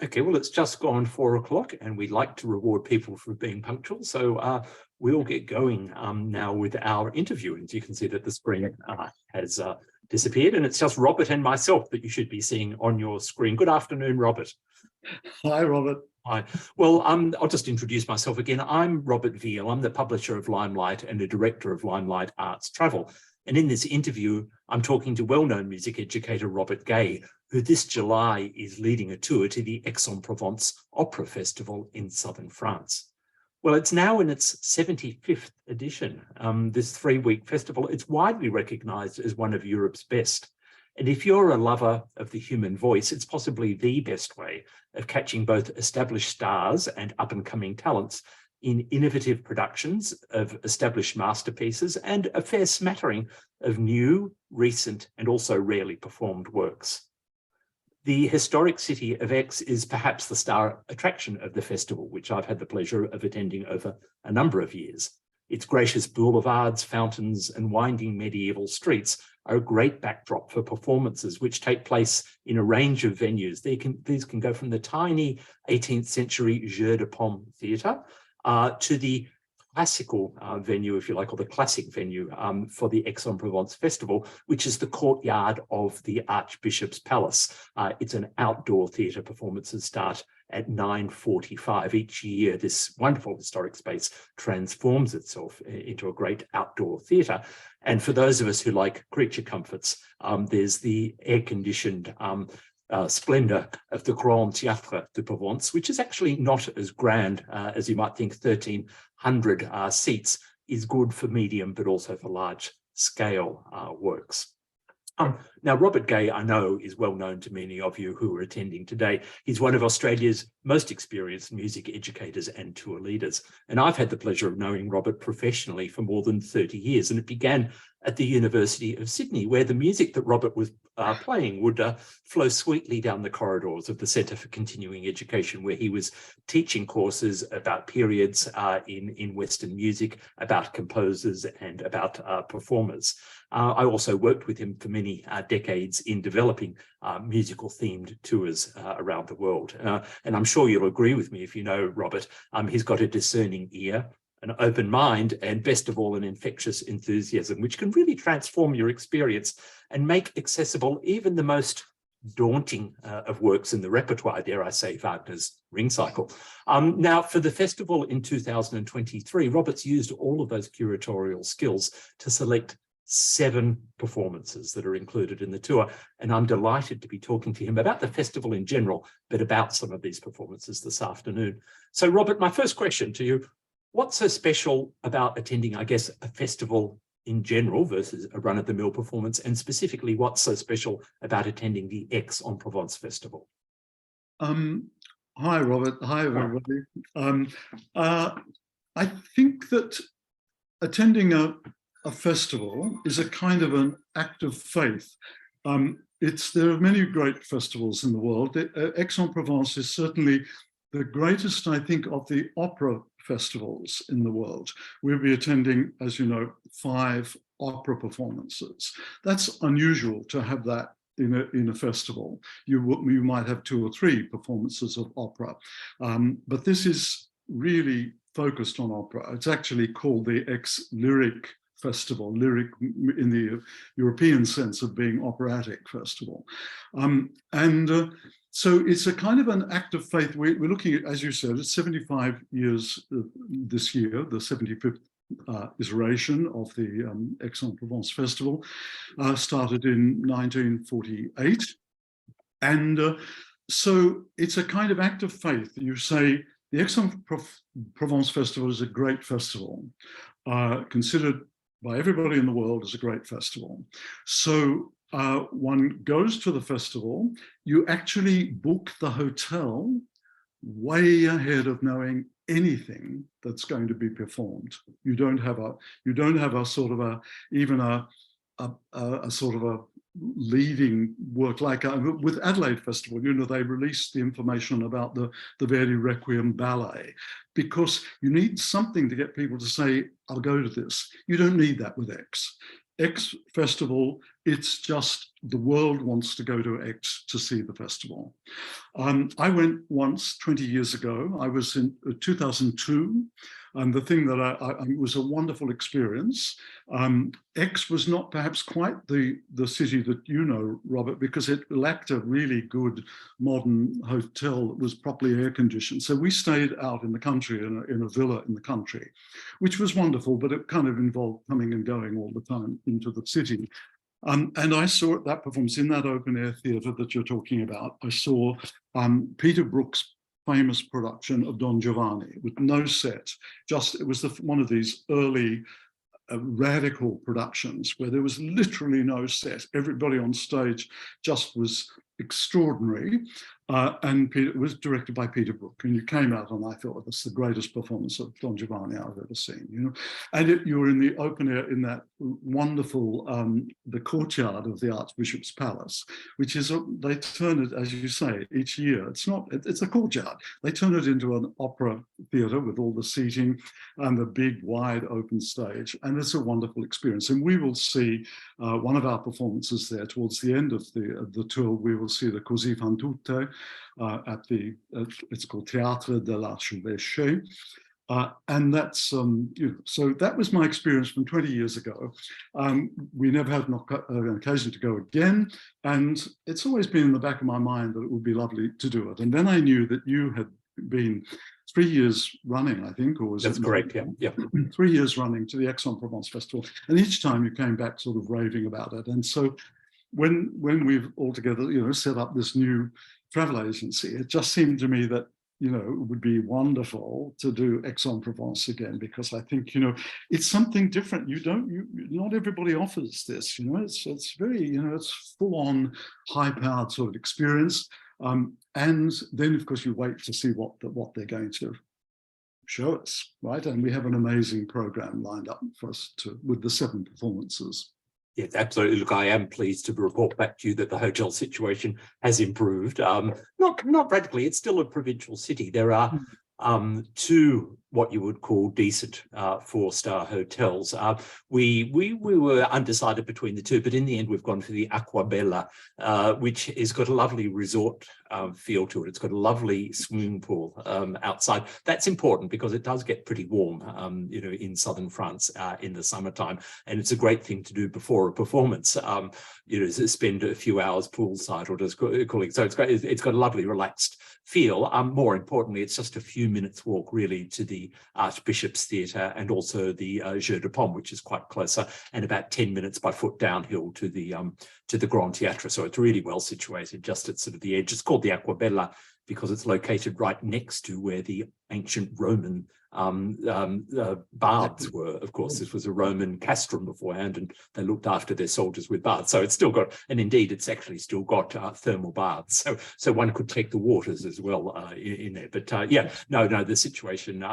Okay, well, it's just gone 4 o'clock and we'd like to reward people for being punctual. So we'll get going now with our interview. And you can see that the screen has disappeared, and it's just Robert and myself that you should be seeing on your screen. Good afternoon, Robert. Hi, Robert. Hi. Well, I'll just introduce myself again. I'm Robert Veel. I'm the publisher of Limelight and the director of Limelight Arts Travel. And in this interview, I'm talking to well-known music educator Robert Gay, who this July is leading a tour to the Aix-en-Provence Opera Festival in southern France. Well, it's now in its 75th edition. This 3-week festival, it's widely recognised as one of Europe's best. And if you're a lover of the human voice, it's possibly the best way of catching both established stars and up-and-coming talents in innovative productions of established masterpieces and a fair smattering of new, recent, and also rarely performed works. The historic city of Aix is perhaps the star attraction of the festival, which I've had the pleasure of attending over a number of years. Its gracious boulevards, fountains, and winding medieval streets are a great backdrop for performances which take place in a range of venues. These can go from the tiny 18th century Jeu de Paume theatre to the classical venue, if you like, or the classic venue for the Aix-en-Provence Festival, which is the courtyard of the Archbishop's Palace. It's an outdoor theatre. Performances start at 9:45 each year. This wonderful historic space transforms itself into a great outdoor theatre. And for those of us who like creature comforts, there's the air-conditioned splendor of the Grand Théâtre de Provence, which is actually not as grand as you might think. 1,300 seats is good for medium, but also for large scale works. Now, Robert Gay, I know, is well known to many of you who are attending today. He's one of Australia's most experienced music educators and tour leaders. And I've had the pleasure of knowing Robert professionally for more than 30 years. And it began at the University of Sydney, where the music that Robert was playing would flow sweetly down the corridors of the Centre for Continuing Education, where he was teaching courses about periods in Western music, about composers and about performers. I also worked with him for many decades in developing musical themed tours around the world. And I'm sure you'll agree with me if you know Robert. He's got a discerning ear, an open mind, and best of all, an infectious enthusiasm, which can really transform your experience and make accessible even the most daunting of works in the repertoire, dare I say, Wagner's Ring Cycle. Now, for the festival in 2023, Robert's used all of those curatorial skills to select 7 performances that are included in the tour. And I'm delighted to be talking to him about the festival in general, but about some of these performances this afternoon. So, Robert, my first question to you, what's so special about attending, I guess, a festival in general versus a run-of-the-mill performance, and specifically what's so special about attending the Aix-en-Provence Festival? Hi, Robert. Hi, everybody. I think that attending a festival is a kind of an act of faith. There are many great festivals in the world. Aix-en-Provence is certainly the greatest, I think, of the opera festivals in the world. We'll be attending, as you know, 5 opera performances. That's unusual to have that in a festival. You might have 2 or 3 performances of opera, but this is really focused on opera. It's actually called the Aix Lyric Festival, lyric in the European sense of being operatic festival. So it's a kind of an act of faith. We're looking at, as you said, it's 75 years this year, the 75th iteration of the Aix-en-Provence Festival, started in 1948. And so it's a kind of act of faith. You say the Aix-en-Provence Festival is a great festival, considered by everybody in the world as a great festival. So one goes to the festival, you actually book the hotel way ahead of knowing anything that's going to be performed. You don't have a sort of a, even a sort of a leading work like with Adelaide Festival. You know, they released the information about the Verdi Requiem ballet because you need something to get people to say, I'll go to this. You don't need that with Aix. Aix Festival it's just the world wants to go to Aix to see the festival. I went once 20 years ago. I was in 2002, and the thing that it was a wonderful experience. Aix was not perhaps quite the city that you know, Robert, because it lacked a really good modern hotel that was properly air conditioned. So we stayed out in the country, in a villa in the country, which was wonderful, but it kind of involved coming and going all the time into the city. And I saw that performance in that open air theatre that you're talking about. I saw Peter Brook's famous production of Don Giovanni with no set. Just, it was one of these early radical productions where there was literally no set. Everybody on stage just was extraordinary. And it was directed by Peter Brook, and you came out and I thought that's the greatest performance of Don Giovanni I've ever seen, you know. And you were in the open air in that wonderful, the courtyard of the Archbishop's Palace, which is, they turn it, as you say, each year. It's a courtyard. They turn it into an opera theatre with all the seating and the big wide open stage. And it's a wonderful experience. And we will see one of our performances there towards the end of the tour. We will see the Così fan tutte, it's called Théâtre de l'Archevêché. And that's, you know, so that was my experience from 20 years ago. We never had an occasion to go again. And it's always been in the back of my mind that it would be lovely to do it. And then I knew that you had been 3 years running, I think, or was That's correct, yeah. 3 years running to the Aix-en-Provence Festival. And each time you came back sort of raving about it. And so when we've all together, you know, set up this new travel agency, it just seemed to me that, you know, it would be wonderful to do Aix-en-Provence again, because I think, you know, it's something different. Not everybody offers this, you know, it's very, you know, it's full on high powered sort of experience. And then of course you wait to see what they're going to show us, right? And we have an amazing program lined up for us with the 7 performances. Yes, absolutely. Look, I am pleased to report back to you that the hotel situation has improved. Not radically. It's still a provincial city. There are 2 what you would call decent 4-star hotels. We were undecided between the 2, but in the end we've gone for the Aquabella, which has got a lovely resort feel to it. It's got a lovely swimming pool outside. That's important because it does get pretty warm, you know, in southern France in the summertime, and it's a great thing to do before a performance. You know, spend a few hours poolside or just cooling. So it's got a lovely relaxed feel. More importantly, it's just a few minutes walk really to the Archbishop's Theatre and also the Jeu de Paume, which is quite closer, and about 10 minutes by foot downhill to the Grand Theatre. So it's really well situated, just at sort of the edge. It's called the Aquabella because it's located right next to where the ancient Roman baths were. Of course, this was a Roman castrum beforehand, and they looked after their soldiers with baths. So it's still got, and indeed, it's actually still got thermal baths. So one could take the waters as well in there. But yeah, no, the situation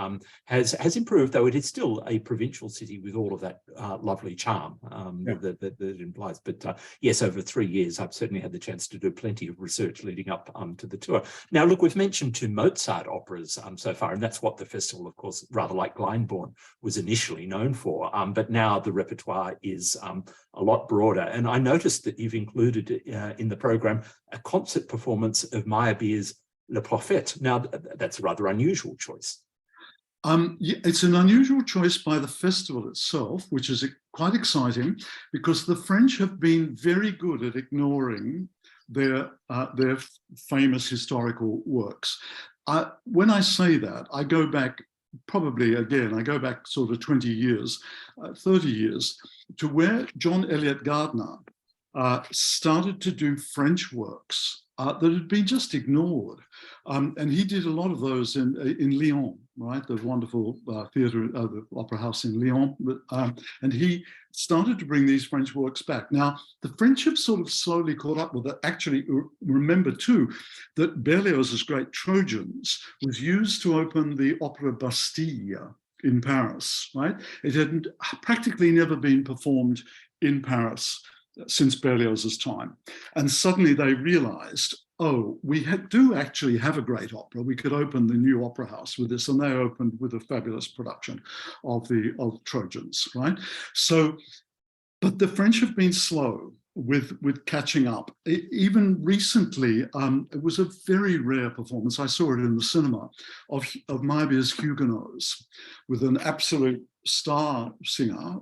has improved, though it is still a provincial city with all of that lovely charm that it implies. But yes, over 3 years, I've certainly had the chance to do plenty of research leading up to the tour. Now, look, we've mentioned 2 Mozart operas so far, and that's what the festival, of course, rather like Glyndebourne, was initially known for. But now the repertoire is a lot broader. And I noticed that you've included in the program a concert performance of Meyerbeer's Le Prophète. Now, that's a rather unusual choice. Yeah, it's an unusual choice by the festival itself, which is quite exciting because the French have been very good at ignoring their famous historical works. When I say that, I go back I go back sort of 20 years, 30 years, to where John Eliot Gardner started to do French works that had been just ignored. And he did a lot of those in Lyon, right? The wonderful theatre, the opera house in Lyon. And he started to bring these French works back. Now, the French have sort of slowly caught up with it. Actually, remember too, that Berlioz's great Trojans was used to open the Opera Bastille in Paris, right? It had practically never been performed in Paris since Berlioz's time. And suddenly they realized, oh, we do actually have a great opera. We could open the new opera house with this. And they opened with a fabulous production of Trojans, right? So, but the French have been slow with catching up. Even recently, it was a very rare performance. I saw it in the cinema of Meyerbeer's Huguenots, with an absolute star singer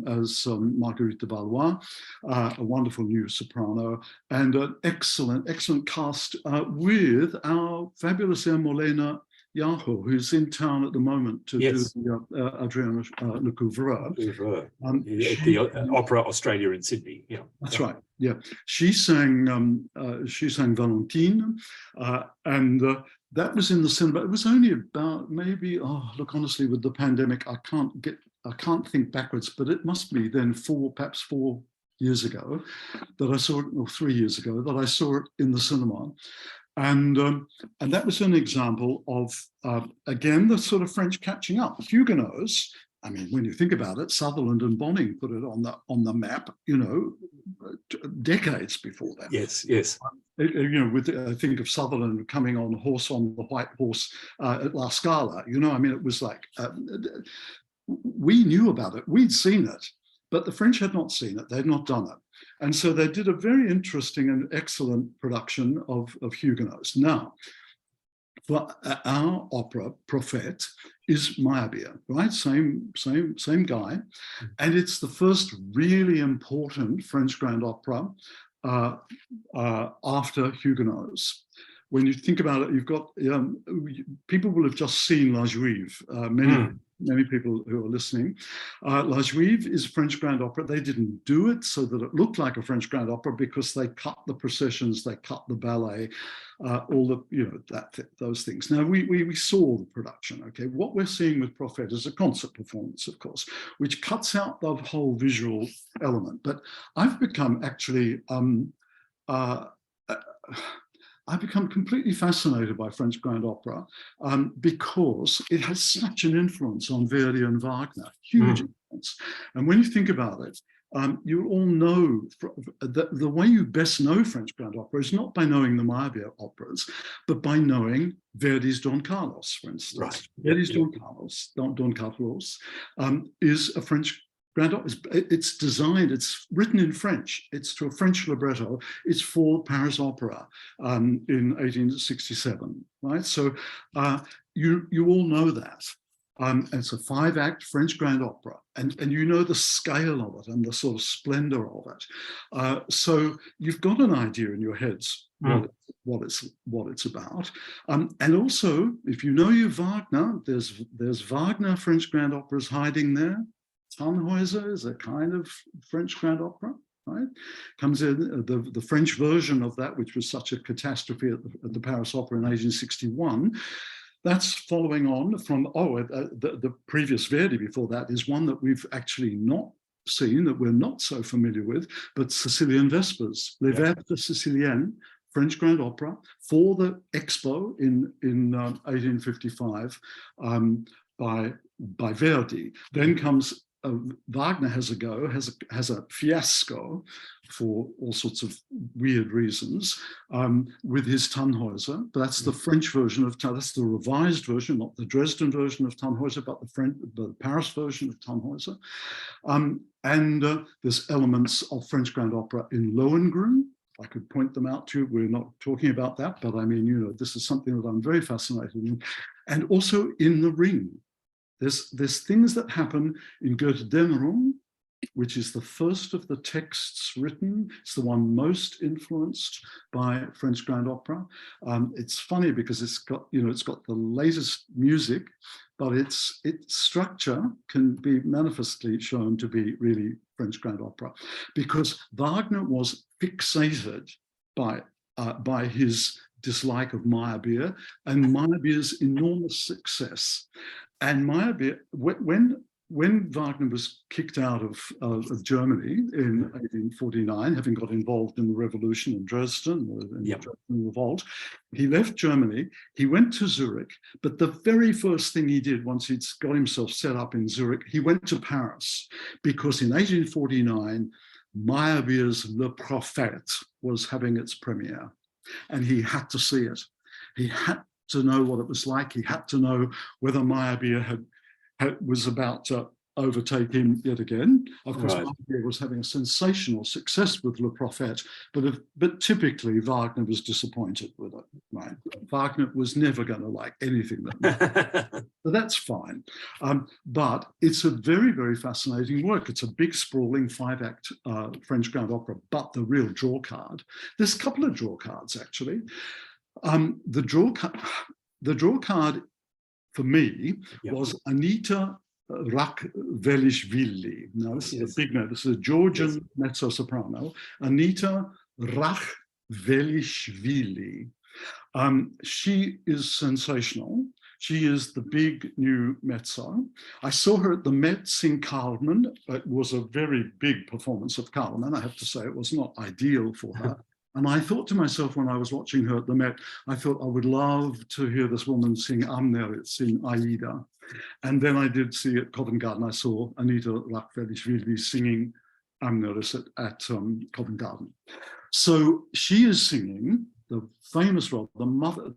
as Marguerite de Valois, a wonderful new soprano, and an excellent cast with our fabulous Molena Yahoo, who's in town at the moment to do the Adriana Lecouvreur. The Opera Australia in Sydney. Yeah, that's right. Yeah, she sang Valentine, and that was in the cinema. It was only about maybe, look, honestly, with the pandemic, I can't think backwards, but it must be then perhaps 4 years ago that I saw it, or 3 years ago that I saw it in the cinema. And that was an example of, again, the sort of French catching up. Huguenots, I mean, when you think about it, Sutherland and Bonning put it on the map, decades before that. Yes. I think of Sutherland coming on the white horse at La Scala. I mean, it was like, we knew about it, we'd seen it, but the French had not seen it, they'd not done it. And so they did a very interesting and excellent production of Huguenots. Now, for our opera, Prophète, is Meyerbeer, right? Same guy. And it's the first really important French grand opera after Huguenots. When you think about it, you've got, people will have just seen La Juive, many people who are listening. La Juive is a French grand opera. They didn't do it so that it looked like a French grand opera because they cut the processions, they cut the ballet, all the, those things. Now, we saw the production, okay? What we're seeing with Prophète is a concert performance, of course, which cuts out the whole visual element. But I've become actually, I've become completely fascinated by French grand opera because it has such an influence on Verdi and Wagner, huge influence. And when you think about it, you all know the way you best know French grand opera is not by knowing the Meyerbeer operas, but by knowing Verdi's Don Carlos, for instance. Right. Verdi's Don Carlos is a French grand opera. It's designed, it's written in French. It's to a French libretto. It's for Paris Opera in 1867, right? So you all know that. It's a 5-act French grand opera, and you know the scale of it and the sort of splendor of it. So you've got an idea in your heads what it's about. And also, if you know your Wagner, there's Wagner French grand operas hiding there. Tannhäuser is a kind of French grand opera, right? Comes in the French version of that, which was such a catastrophe at the Paris Opera in 1861. That's following on from, the previous Verdi before that is one that we've actually not seen, that we're not so familiar with, but Sicilian Vespers, Les Vespers Siciliennes, French grand opera for the Expo in 1855 by Verdi. Then comes Wagner has a fiasco for all sorts of weird reasons with his Tannhäuser. But that's the French version of that's the revised version, not the Dresden version of Tannhäuser, but the Paris version of Tannhäuser. And there's elements of French grand opera in Lohengrin. I could point them out to you. We're not talking about that, but I mean, this is something that I'm very fascinated in. And also in the Ring. There's things that happen in Goethe-Dämmerung, which is the first of the texts written. It's the one most influenced by French grand opera. It's funny because it's got the latest music, but its structure can be manifestly shown to be really French grand opera, because Wagner was fixated by his dislike of Meyerbeer and Meyerbeer's enormous success. And Meyerbeer, when Wagner was kicked out of Germany in 1849, having got involved in the revolution in Dresden, in the Dresden Revolt, he left Germany, he went to Zurich, but the very first thing he did once he'd got himself set up in Zurich, he went to Paris, because in 1849, Meyerbeer's Le Prophète was having its premiere, and he had to see it. He had to know what it was like. He had to know whether Meyerbeer was about overtake him yet again. Of course, Right. Meyerbeer was having a sensational success with Le Prophète, but typically Wagner was disappointed with it. Right? Wagner was never going to like anything that. So that's fine. But it's a very, very fascinating work. It's a big, sprawling 5-act French grand opera, but the real draw card. There's a couple of draw cards, actually. The draw card for me was Anita Rachvelishvili. Now, this is a big note. This is a Georgian mezzo-soprano, Anita Rachvelishvili. She is sensational. She is the big new mezzo. I saw her at the Met sing Carmen. It was a very big performance of Carmen. I have to say it was not ideal for her. And I thought to myself when I was watching her at the Met, I thought I would love to hear this woman sing Amnerit, sing Aida. And then I did see at Covent Garden, I saw Anita Rachvelishvili singing Amnerit at Covent Garden. So she is singing the famous role, the mother,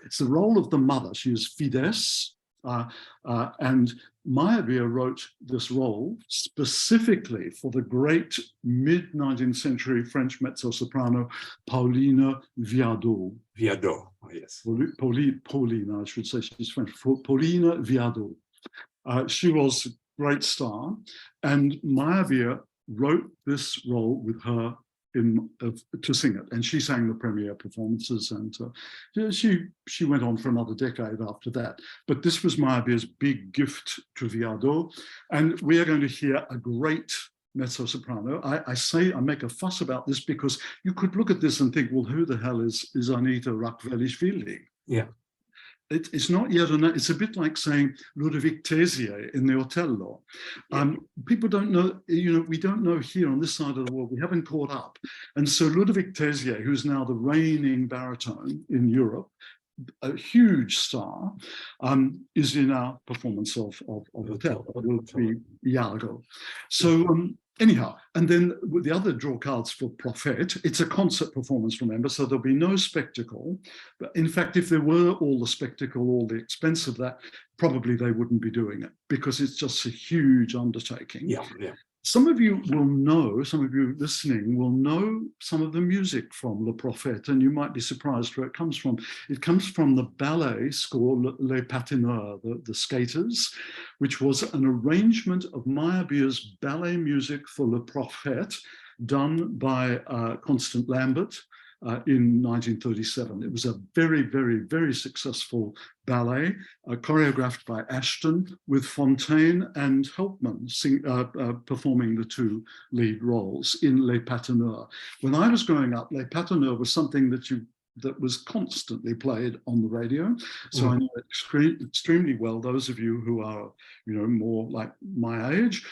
it's the role of the mother. She is Fides, and Meyerbeer wrote this role specifically for the great mid-19th century French mezzo-soprano Pauline Viardot. Viardot, oh, yes. Pauline, I should say, she's French. Pauline Viardot. She was a great star, and Meyerbeer wrote this role with her to sing it, and she sang the premiere performances, and she went on for another decade after that. But this was Meyerbeer's big gift to Viardot, and we are going to hear a great mezzo-soprano. I make a fuss about this because you could look at this and think, well, who the hell is Anita Rachvelishvili? Yeah. It's not yet, it's a bit like saying Ludovic Tézier in the Otello. People don't know, we don't know here on this side of the world, we haven't caught up. And so Ludovic Tézier, who's now the reigning baritone in Europe, a huge star, is in our performance of Otello. It will be Iago. So anyhow, and then with the other draw cards for Prophète, it's a concert performance, remember, so there'll be no spectacle. But in fact, if there were all the spectacle, all the expense of that, probably they wouldn't be doing it because it's just a huge undertaking. Yeah. Some of you will know, some of you listening will know some of the music from Le Prophète, and you might be surprised where it comes from. It comes from the ballet score, Les Patineurs, the skaters, which was an arrangement of Meyerbeer's ballet music for Le Prophète, done by Constant Lambert in 1937. It was a very, very, very successful ballet, choreographed by Ashton, with Fontaine and Helpman performing the two lead roles in Les Patineurs. When I was growing up, Les Patineurs was something that was constantly played on the radio. So I know it extremely well. Those of you who are, more like my age,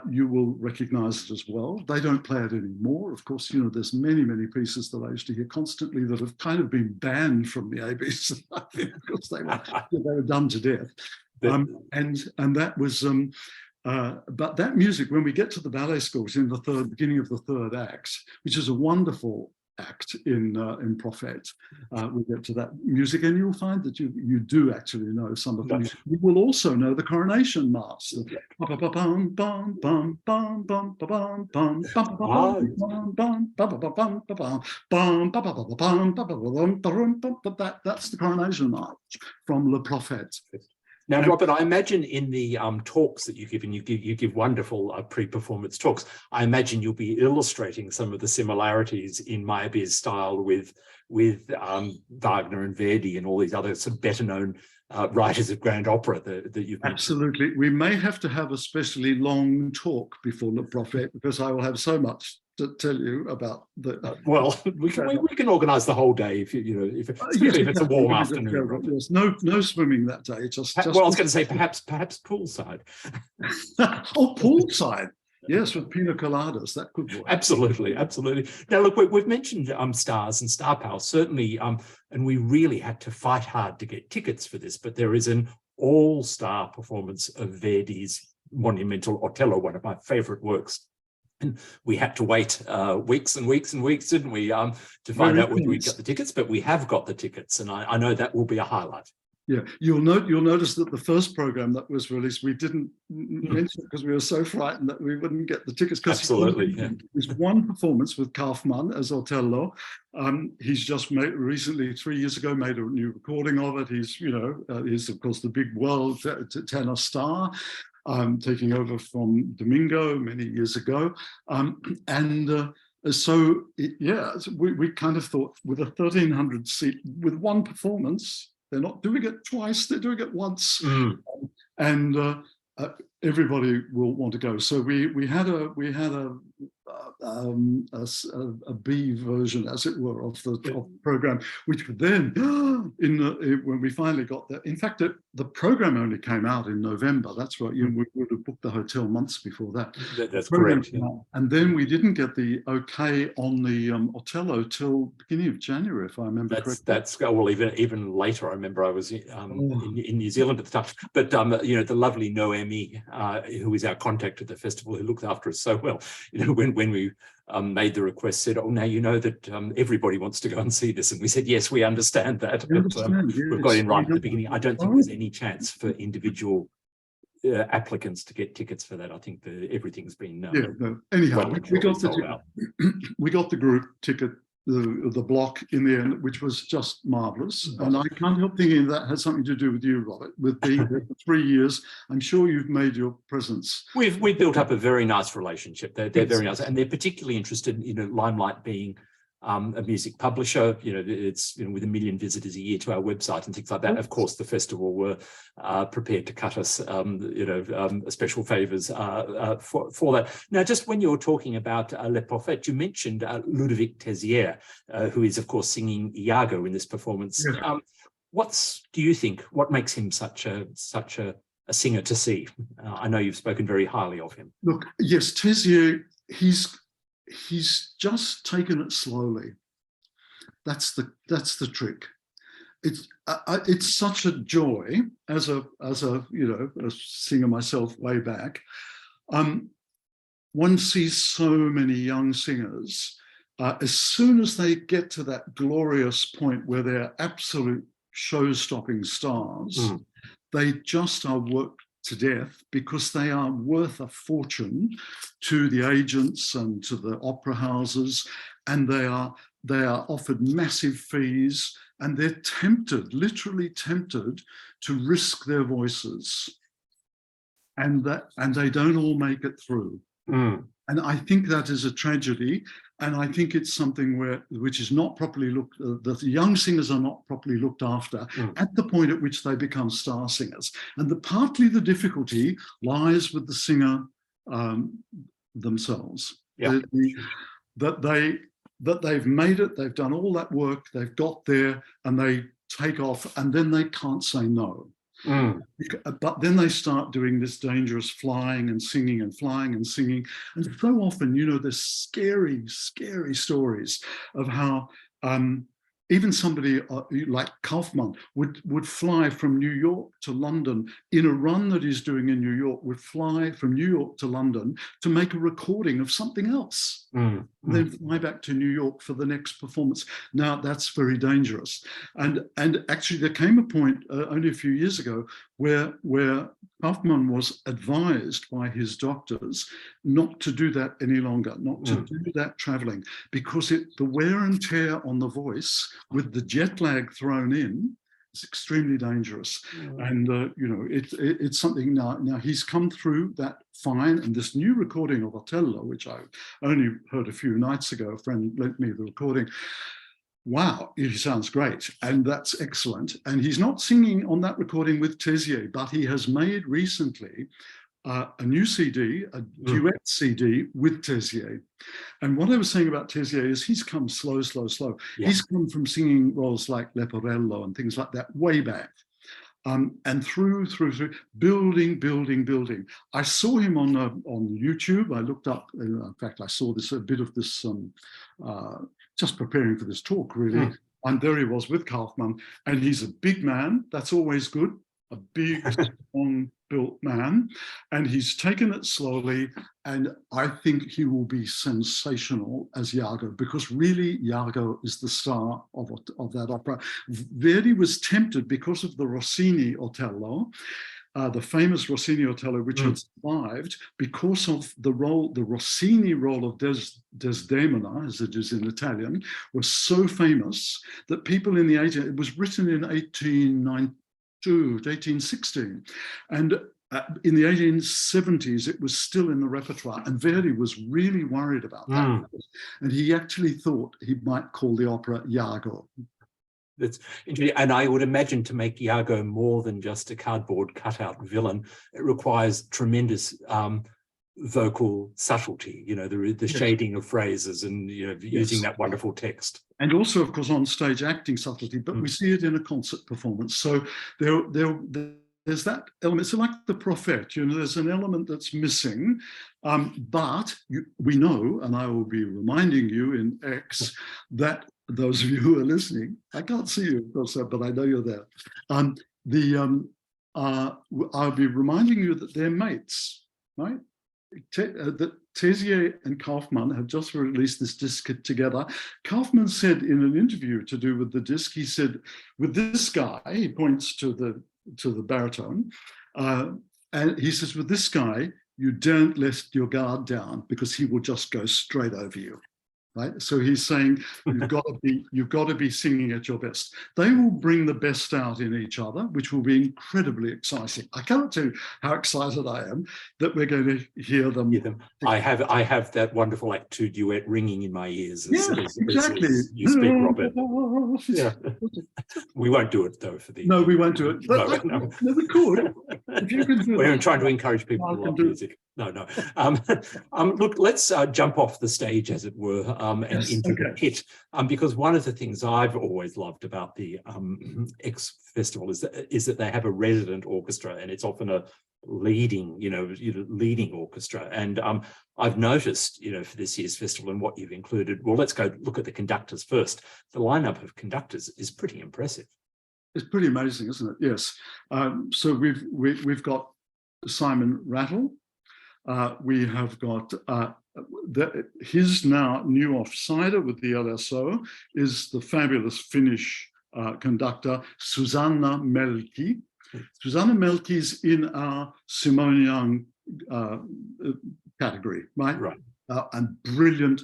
you will recognize it as well. They don't play it anymore. Of course, there's many, many pieces that I used to hear constantly that have kind of been banned from the ABC because they were done to death. And that was, but that music, when we get to the ballet scores in the beginning of the third act, which is a wonderful act in Prophète, we get to that music, and you'll find that you do actually know some of the music. You will also know the coronation mass. That's the coronation march from Le Prophète. Now, Robert, I imagine in the talks that you give, and you give wonderful pre-performance talks, I imagine you'll be illustrating some of the similarities in Meyerbeer's style with Wagner and Verdi and all these other sort of better-known writers of grand opera that you've mentioned. Absolutely. We may have to have a especially long talk before Le Prophète, because I will have so much to tell you about the. Well, we can organise the whole day if if it's a warm afternoon. Yes, no swimming that day. Just well, I was going to say perhaps poolside. Oh, poolside. Yes, with pina coladas, that could work. Absolutely. Now, look, we've mentioned stars and star power, certainly, and we really had to fight hard to get tickets for this, but there is an all-star performance of Verdi's monumental Otello, one of my favourite works. And we had to wait weeks and weeks and weeks, didn't we, to find out whether we got the tickets, but we have got the tickets, and I know that will be a highlight. Yeah, you'll notice that the first program that was released, we didn't mention it because we were so frightened that we wouldn't get the tickets. Absolutely, yeah. There's one performance with Kaufmann as Otello. He's just recently, 3 years ago, made a new recording of it. He's, he's of course the big world tenor star, taking over from Domingo many years ago, so we kind of thought with a 1,300 seat, with one performance. They're not doing it twice, they're doing it once. And everybody will want to go. So we had a B version, as it were, of the program, which then, when we finally got there, in fact, the program only came out in November. That's right. We would have booked the hotel months before that. That's correct. Yeah. And then we didn't get the okay on the Otello till beginning of January, if I remember correctly. That's well, even later. I remember I was in New Zealand at the time. But the lovely Noemi, who is our contact at the festival, who looked after us so well, when we made the request, said, "Oh, now you know that everybody wants to go and see this," and we said, "Yes, we understand that." We've got in right at the beginning. I don't think there's any chance for individual applicants to get tickets for that. I think everything's been anyhow, we got the group ticket, the block in the end, which was just marvelous. And I can't help thinking that has something to do with you, Robert, with being there for 3 years. I'm sure you've made your presence. We've built up a very nice relationship. They're very nice, and they're particularly interested in Limelight being a music publisher. It's with 1 million visitors a year to our website and things like that. Of course, the festival were prepared to cut us special favors for that. Now, just when you were talking about Le Prophète, you mentioned Ludovic Tézier, who is of course singing Iago in this performance. Yes. Do you think what makes him such a singer to see? I know you've spoken very highly of him. Look, yes, Tézier, he's just taken it slowly. That's the trick. It's such a joy as a singer myself way back. One sees so many young singers. As soon as they get to that glorious point where they're absolute show-stopping stars, they just are worked to death because they are worth a fortune to the agents and to the opera houses, and they are offered massive fees, and they're tempted, literally tempted, to risk their voices, and they don't all make it through. And I think that is a tragedy, and I think it's something which is not properly looked. The young singers are not properly looked after at the point at which they become star singers, and partly the difficulty lies with the singer themselves. That they've made it, they've done all that work, they've got there, and they take off, and then they can't say no. But then they start doing this dangerous flying and singing and flying and singing. And so often, there's scary, scary stories of how even somebody like Kaufmann would fly from New York to London in a run that he's doing in New York, would fly from New York to London to make a recording of something else, then fly back to New York for the next performance. Now, that's very dangerous. And actually, there came a point only a few years ago where Kaufmann was advised by his doctors not to do that any longer, not to do that traveling, because the wear and tear on the voice with the jet lag thrown in is extremely dangerous. And it's something now he's come through that fine. And this new recording of Otello, which I only heard a few nights ago, a friend lent me the recording. Wow, he sounds great, and that's excellent. And he's not singing on that recording with Tézier, but he has made recently a new CD, a duet CD with Tézier. And what I was saying about Tézier is he's come slow. Yeah. He's come from singing roles like Leporello and things like that way back. And through building. I saw him on YouTube. I looked up, in fact, I saw a bit of this just preparing for this talk, really. And there he was with Kaufmann, and he's a big man. That's always good. a big, strong-built man, and he's taken it slowly, and I think he will be sensational as Iago, because really Iago is the star of that opera. Verdi was tempted because of the Rossini Otello, the famous Rossini Otello, which had survived because of the Rossini role of Desdemona, as it is in Italian, was so famous that people in the it was written in 1816, and in the 1870s, it was still in the repertoire, and Verdi was really worried about that. And he actually thought he might call the opera Iago. That's interesting. And I would imagine to make Iago more than just a cardboard cutout villain, it requires tremendous vocal subtlety, the shading of phrases and, using that wonderful text. And also, of course, on stage acting subtlety, but we see it in a concert performance. So there's that element. It's like the prophet, there's an element that's missing, but we know, and I will be reminding you in X, that those of you who are listening, I can't see you, of course, but I know you're there. I'll be reminding you that they're mates, right? That Tessier and Kaufmann have just released this disc together. Kaufmann said in an interview to do with the disc, he said, with this guy, he points to the baritone, and he says, with this guy, you don't let your guard down because he will just go straight over you. Right, so he's saying you've got to be singing at your best. They will bring the best out in each other, which will be incredibly exciting. I cannot tell you how excited I am that we're going to hear them. I have that wonderful Act 2 duet ringing in my ears as you speak, Robert. Yeah. We won't do it though for the. No, we won't do it. But no, we could. If you can do We're trying to encourage people to love music. No. Look, let's jump off the stage, as it were. And into the pit, because one of the things I've always loved about the Aix Festival is that they have a resident orchestra, and it's often a leading orchestra. And I've noticed, for this year's festival and what you've included. Well, let's go look at the conductors first. The lineup of conductors is pretty impressive. It's pretty amazing, isn't it? Yes. So we've got Simon Rattle. We have got. His now new offsider with the LSO is the fabulous Finnish conductor Susanna Melki. Susanna Melki is in our Simone Young category, right? And brilliant,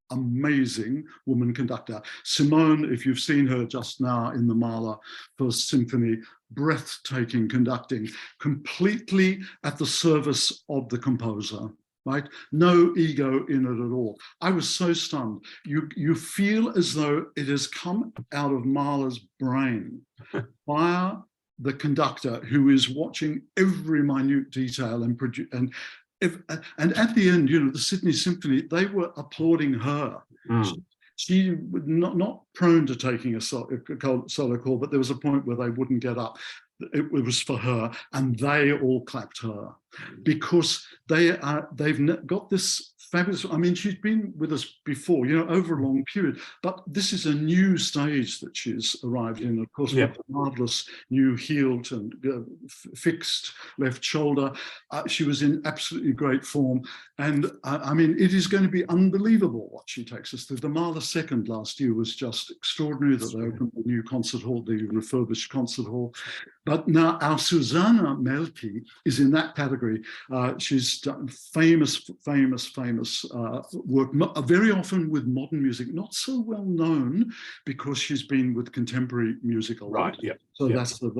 amazing woman conductor. Simone, if you've seen her just now in the Mahler First Symphony, breathtaking conducting, completely at the service of the composer. Right? No ego in it at all. I was so stunned. You feel as though it has come out of Mahler's brain via the conductor, who is watching every minute detail and at the end, the Sydney Symphony, they were applauding her. She was not prone to taking a solo call, but there was a point where they wouldn't get up. It was for her, and they all clapped her because they've got this fabulous. I mean, she's been with us before, over a long period, but this is a new stage that she's arrived in. Of course, with a marvelous new heeled and fixed left shoulder. She was in absolutely great form, and I mean, it is going to be unbelievable what she takes us through. The Mahler Second last year was just extraordinary that they opened the new concert hall, the refurbished concert hall. But now our Susanna Melki is in that category. She's done famous work, very often with modern music, not so well known because she's been with contemporary music a lot. Right, yeah. So that's the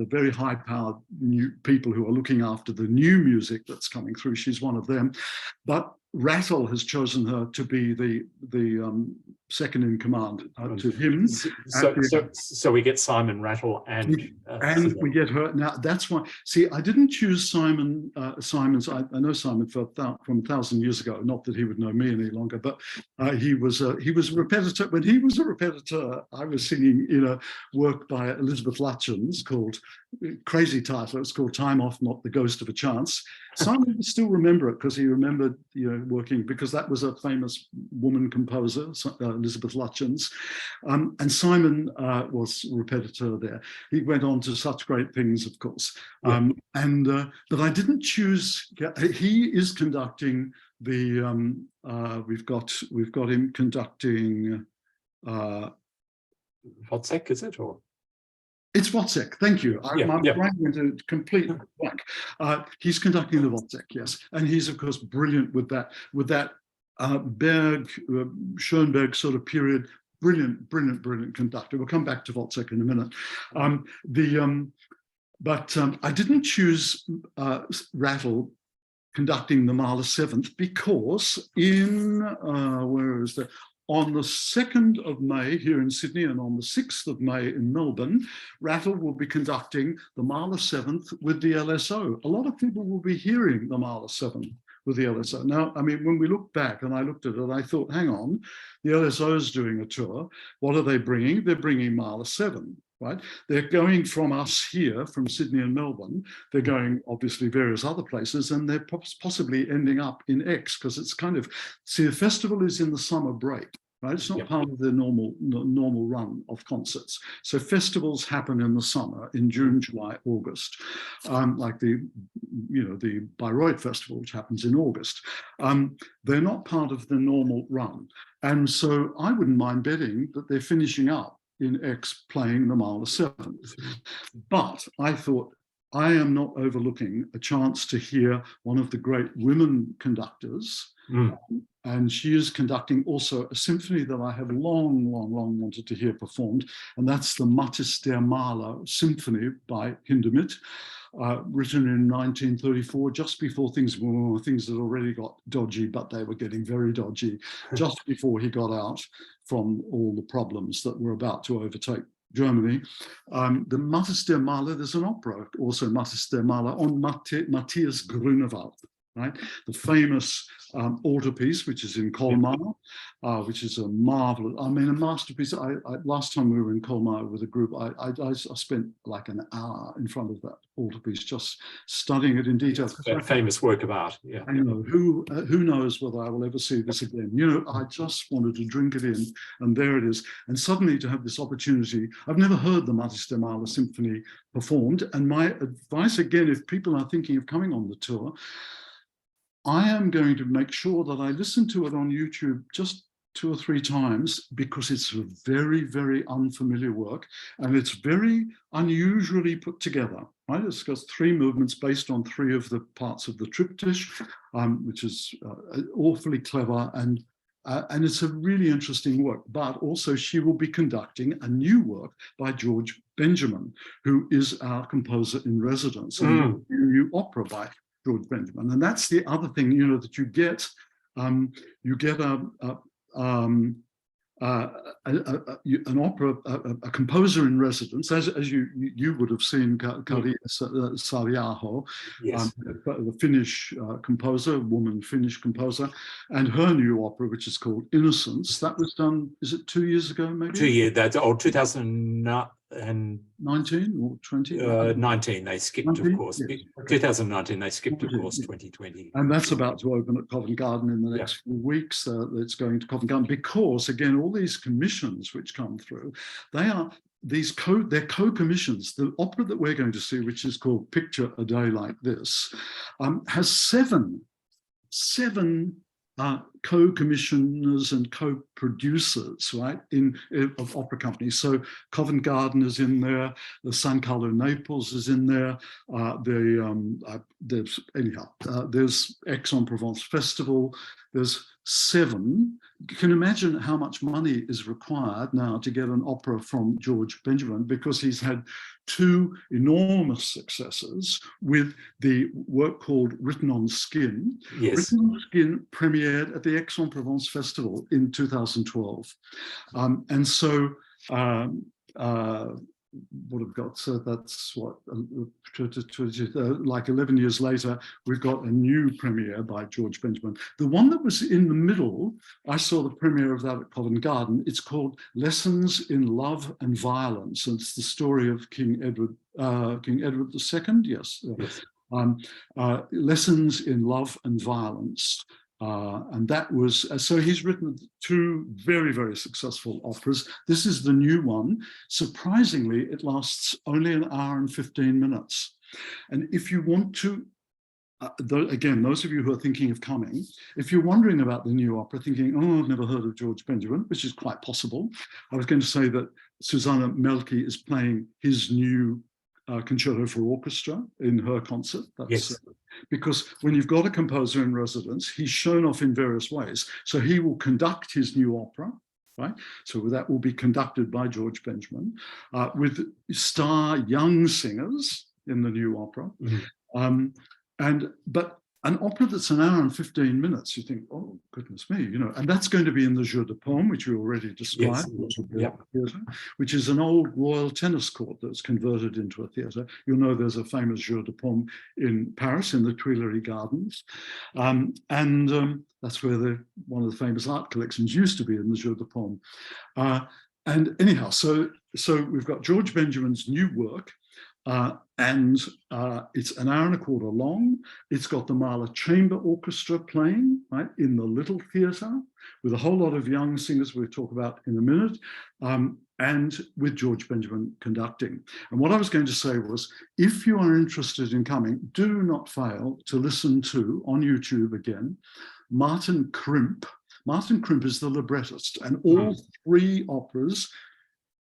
very high-powered new people who are looking after the new music that's coming through. She's one of them. But Rattle has chosen her to be the second in command to him. So we get Simon Rattle and we get her. Now that's why. See, I didn't choose Simon. Simon's. I know Simon from 1,000 years ago. Not that he would know me any longer, but he was a repetiteur. When he was a repetiteur, I was singing in a work by Elizabeth Lutchens called, crazy title. It's called "Time Off, Not the Ghost of a Chance." Simon would still remember it because he remembered, working, because that was a famous woman composer, Elizabeth Lutyens. And Simon was repetiteur there. He went on to such great things, of course. Yeah. But I didn't choose, he is conducting the, we've got him conducting, Wozzeck, is it, or? It's Wozzeck, thank you. Yeah, I'm brain went into complete blank. He's conducting the Wozzeck, yes, and he's of course brilliant with that Berg, Schoenberg sort of period. Brilliant conductor. We'll come back to Wozzeck in a minute. I didn't choose Rattle conducting the Mahler 7th because on the 2nd of May here in Sydney and on the 6th of May in Melbourne, Rattle will be conducting the Mahler 7th with the LSO. A lot of people will be hearing the Mahler 7th with the LSO. Now, I mean, when we look back and I looked at it, I thought, hang on, the LSO is doing a tour. What are they bringing? They're bringing Mahler 7. Right? They're going from us here, from Sydney and Melbourne. They're going obviously various other places, and they're possibly ending up in Aix because it's kind of, see, the festival is in the summer break, right? It's not part of the normal run of concerts. So festivals happen in the summer, in June, July, August, like the Bayreuth Festival, which happens in August. They're not part of the normal run. And so I wouldn't mind betting that they're finishing up in Aix playing the Mahler 7th. But I thought, I am not overlooking a chance to hear one of the great women conductors. And she is conducting also a symphony that I have long wanted to hear performed, and that's the Mathis der Maler Symphony by Hindemith, written in 1934, just before things had already got dodgy, but they were getting very dodgy, just before he got out from all the problems that were about to overtake Germany. The Mathis der Maler, there's an opera, also Mathis der Maler, on Matthias Grunewald, right? The famous altarpiece, which is in Colmar, which is a marvelous, I mean, a masterpiece. Last time we were in Colmar with a group, I spent like an hour in front of that altarpiece, just studying it in detail. A famous work of art, yeah. I know, who knows whether I will ever see this again. You know, I just wanted to drink it in, and there it is. And suddenly to have this opportunity, I've never heard the Mathis der Maler Symphony performed, and my advice again, if people are thinking of coming on the tour, I am going to make sure that I listen to it on YouTube just 2 or 3 times, because it's a very unfamiliar work, and it's very unusually put together, right? It's got 3 movements based on 3 of the parts of the triptych, which is awfully clever, and it's a really interesting work. But also she will be conducting a new work by George Benjamin, who is our composer in residence, and a new opera by George Benjamin. And that's the other thing, you know, that you get an opera, a composer in residence, as you would have seen, Kari Saariaho, yes. The Finnish composer, woman Finnish composer, and her new opera, which is called Innocence. That was done, is it 2 years ago, maybe? 2 years, that's 2019 or 20? 19, they skipped, 19? Of course. Yes. 2019, they skipped, of course, 2020. And that's about to open at Covent Garden in the next few weeks. It's going to Covent Garden because, again, all these commissions which come through, they're co-commissions. The opera that we're going to see, which is called Picture a Day Like This, has seven co-commissioners and co-producers, right, of opera companies. So Covent Garden is in there, the San Carlo Naples is in there, there's Aix-en-Provence Festival, there's 7. You can imagine how much money is required now to get an opera from George Benjamin, because he's had 2 enormous successes with the work called Written on Skin. Yes. Written on Skin premiered at the Aix-en-Provence Festival in 2012. And so what I've got, so that's what, like 11 years later, we've got a new premiere by George Benjamin. The one that was in the middle, I saw the premiere of that at Covent Garden. It's called Lessons in Love and Violence. And it's the story of King Edward II, yes. Lessons in Love and Violence. And that was, so he's written 2 very, very successful operas. This is the new one. Surprisingly, it lasts only an hour and 15 minutes. And if you want to, again, those of you who are thinking of coming, if you're wondering about the new opera, thinking, oh, I've never heard of George Benjamin, which is quite possible. I was going to say that Susanna Melky is playing his new concerto for orchestra in her concert. That's, yes. Because when you've got a composer in residence, he's shown off in various ways. So he will conduct his new opera, right? So that will be conducted by George Benjamin with star young singers in the new opera. But an opera that's an hour and 15 minutes, you think, oh, goodness me, you know, and that's going to be in the Jeu de Paume, which we already described, which is an old royal tennis court that's converted into a theatre. You'll know there's a famous Jeu de Paume in Paris in the Tuileries Gardens. That's where one of the famous art collections used to be, in the Jeu de Paume. And anyhow, so we've got George Benjamin's new work, and it's an hour and a quarter long. It's got the Mahler Chamber Orchestra playing, right, in the little theatre with a whole lot of young singers we'll talk about in a minute, and with George Benjamin conducting. And what I was going to say was, if you are interested in coming, do not fail to listen to, on YouTube again, Martin Krimp. Martin Krimp is the librettist, and all 3 operas,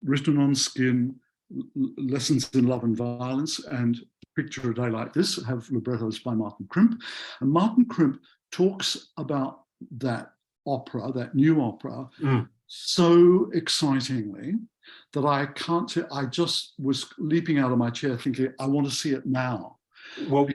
Written on Skin, Lessons in Love and Violence, and Picture a Day Like This, have librettos by Martin Krimp. And Martin Krimp talks about that opera, that new opera, so excitingly that I just was leaping out of my chair thinking, I want to see it now. Well,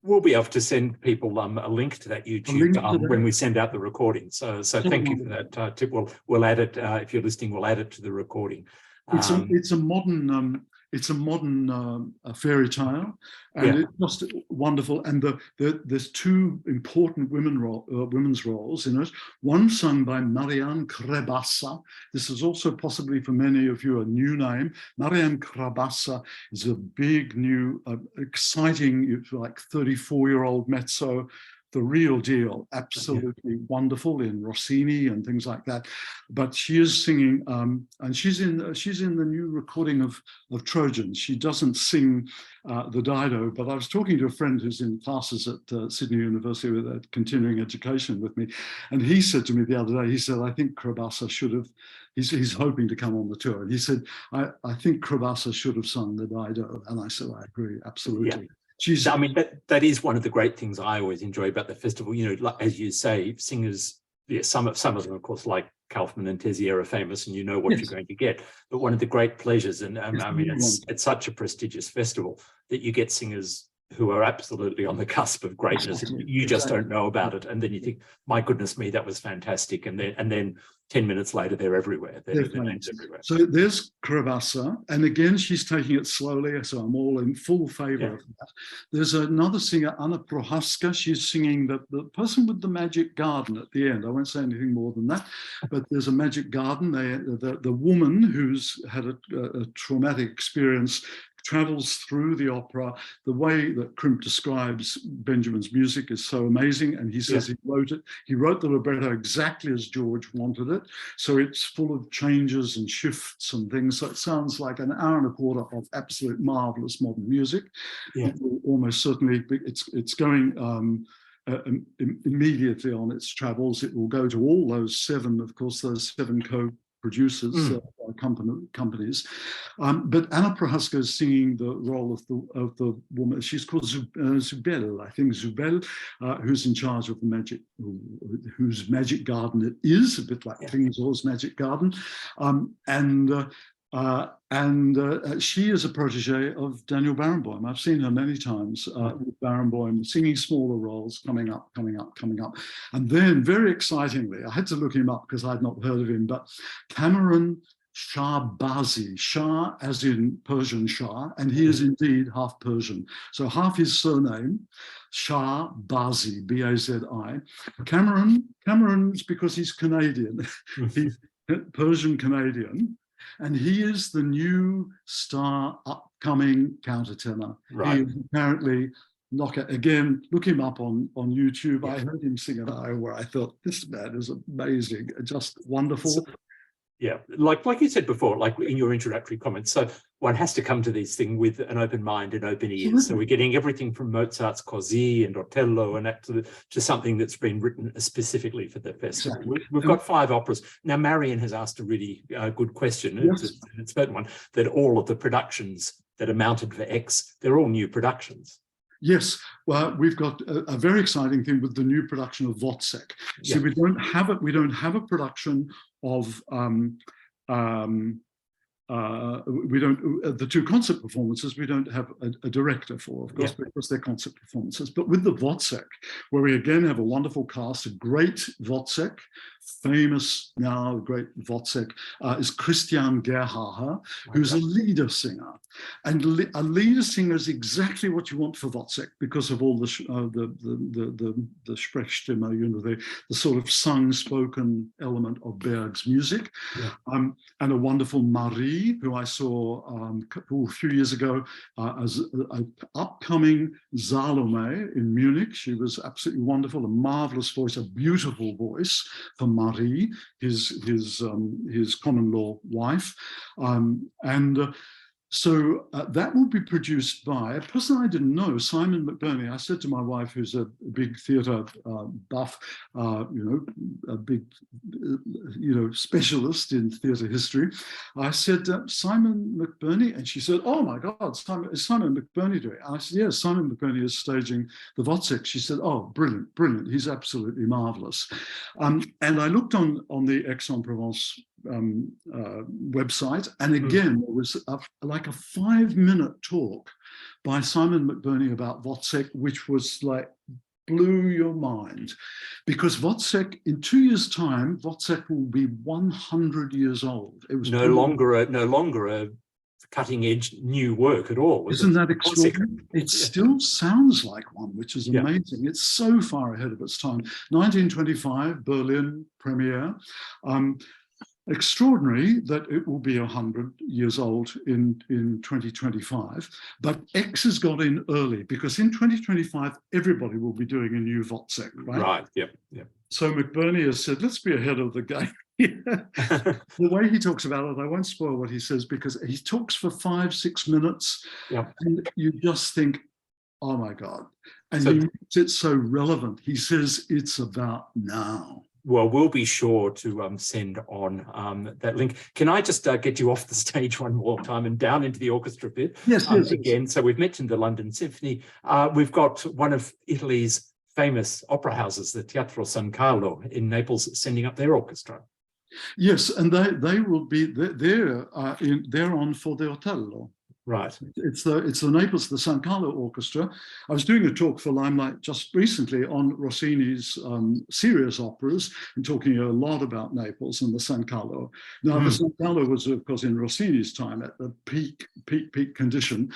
we'll be able to send people a link to that YouTube when we send out the recording. So thank you for that tip. We'll add it, if you're listening, we'll add it to the recording. It's a modern fairy tale, and it's just wonderful. And there's 2 important women's roles in it. One sung by Marianne Crabassa. This is also possibly for many of you a new name. Marianne Crabassa is a big, new, exciting, like 34-year-old mezzo. The real deal, absolutely wonderful in Rossini and things like that. But she is singing, and she's in the new recording of Trojan. She doesn't sing the Dido, but I was talking to a friend who's in classes at Sydney University with continuing education with me, and he said to me the other day, he said, I think Crabassa should have, he's hoping to come on the tour, and he said, I think Crabassa should have sung the Dido, and I said, I agree, absolutely. I mean, that is one of the great things I always enjoy about the festival. You know, like, as you say, singers, some of them, of course, like Kaufman and Tessier, are famous, and you know what you're going to get. But one of the great pleasures, and I mean, it's such a prestigious festival, that you get singers who are absolutely on the cusp of greatness. You just don't know about it, and then you think, my goodness me, that was fantastic. And then 10 minutes later, they're everywhere. Their names everywhere. So there's Crabassa, and again, she's taking it slowly, so I'm all in full favor of that. There's another singer, Anna Prohaska. She's singing the person with the magic garden at the end. I won't say anything more than that, but there's a magic garden. The woman who's had a traumatic experience travels through the opera. The way that Krimp describes Benjamin's music is so amazing, and he says he wrote the libretto exactly as George wanted it, so it's full of changes and shifts and things. So it sounds like an hour and a quarter of absolute marvelous modern music. It will almost certainly it's going immediately on its travels. It will go to all those 7, of course, those 7 co-producers, companies. But Anna Prohaska is singing the role of the woman. She's called Zubel, I think, Zubel, who's in charge of the magic, whose magic garden it is, a bit like Klingsor's magic garden. She is a protege of Daniel Barenboim. I've seen her many times with Barenboim singing smaller roles, coming up. And then, very excitingly, I had to look him up because I'd not heard of him, but Cameron Shahbazi, Shah as in Persian Shah, and he is indeed half Persian. So half his surname, Shahbazi, B-A-Z-I. Cameron is because he's Canadian. He's Persian Canadian. And he is the new star upcoming countertenor. He is apparently knockout. Again, look him up on YouTube. I heard him sing an aria where I thought, this man is amazing, just wonderful. Yeah, like you said before, like in your introductory comments, so one has to come to these things with an open mind and open ears. So we're getting everything from Mozart's Così and Otello and that to something that's been written specifically for the festival. Exactly. We've got 5 operas. Now, Marion has asked a really good question, yes. it's a one, that all of the productions that are mounted for X, they're all new productions. Yes, well, we've got a very exciting thing with the new production of Wozzeck. So we don't have it. We don't have a production of we don't the 2 concert performances. We don't have a director for, of course, because they're concert performances. But with the Wozzeck, where we again have a wonderful cast, a great Wozzeck, famous now, great Wozzeck is Christian Gerhaher, who's a leader singer. And a leader singer is exactly what you want for Wozzeck because of all the Sprechstimme, you know, the sort of sung-spoken element of Berg's music. And a wonderful Marie, who I saw a few years ago as an upcoming Salome in Munich. She was absolutely wonderful, a marvelous voice, a beautiful voice for Marie, his common law wife, so that will be produced by a person I didn't know, Simon McBurney. I said to my wife, who's a big theatre buff, you know, a big, you know, specialist in theatre history. I said, Simon McBurney, and she said, oh my God, is Simon McBurney doing it? And I said, yes, Simon McBurney is staging the Wozzeck. She said, oh, brilliant, brilliant. He's absolutely marvelous. And I looked on the Aix-en-Provence website, and again there was like a 5-minute talk by Simon McBurney about Wozzeck, which was like blew your mind, because Wozzeck in 2 years' time, Wozzeck will be 100 years old. It was no longer a cutting-edge new work at all. Isn't that extraordinary? It still sounds like one, which is amazing. It's so far ahead of its time. 1925 Berlin premiere. Extraordinary that it will be 100 years old in 2025, but X has got in early because in 2025 everybody will be doing a new Wozzeck, right? Right. Yep. So McBurney has said, let's be ahead of the game. The way he talks about it, I won't spoil what he says because he talks for 5-6 minutes, and you just think, oh my God, and he makes it so relevant. He says it's about now. Well, we'll be sure to send on that link. Can I just get you off the stage one more time and down into the orchestra bit? Yes, again, so we've mentioned the London Symphony. We've got one of Italy's famous opera houses, the Teatro San Carlo in Naples, sending up their orchestra. Yes, and they will be they're on for the Otello. Right. It's the Naples, the San Carlo Orchestra. I was doing a talk for Limelight just recently on Rossini's serious operas and talking a lot about Naples and the San Carlo. Now, the San Carlo was, of course, in Rossini's time at the peak condition.